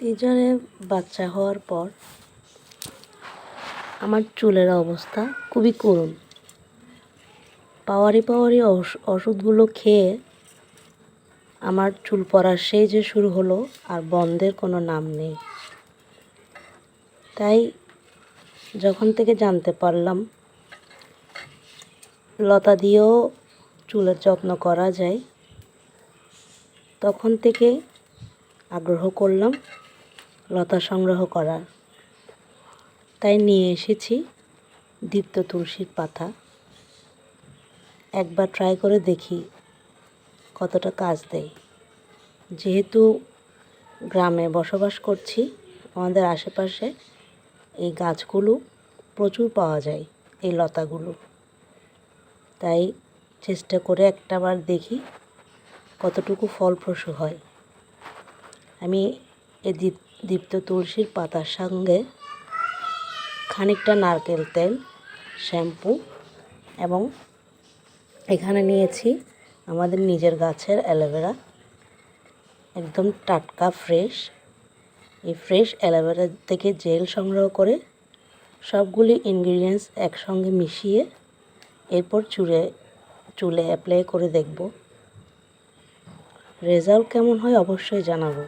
সিজারে বাচ্চা হওয়ার পর আমার চুলের অবস্থা খুবই করুণ। পাওয়ারি ওষুধগুলো খেয়ে আমার চুল পড়ার সেই যে শুরু হলো, আর বন্ধের কোনো নাম নেই। তাই যখন থেকে জানতে পারলাম লতা দিয়েও চুলের যত্ন করা যায়, তখন থেকে আগ্রহ করলাম লতা সংগ্রহ করার। তাই নিয়ে এসেছি দীপ্ত তুলসীর পাতা। একবার ট্রাই করে দেখি কতটা কাজ দেয়। যেহেতু গ্রামে বসবাস করছি, আমাদের আশেপাশে এই গাছগুলো প্রচুর পাওয়া যায়, এই লতাগুলো। তাই চেষ্টা করে একটাবার দেখি কতটুকু ফলপ্রসূ হয়। আমি এই দীপ্ত তুলসীর পাতার সঙ্গে খানিকটা নারকেল তেল, শ্যাম্পু এবং এখানে নিয়েছি আমাদের নিজের গাছের অ্যালোভেরা, একদম টাটকা ফ্রেশ। এই ফ্রেশ অ্যালোভেরা থেকে জেল সংগ্রহ করে সবগুলি ইনগ্রিডিয়েন্টস একসঙ্গে মিশিয়ে এরপর চুলে অ্যাপ্লাই করে দেখব। রেজাল্ট কেমন হয় অবশ্যই জানাবো।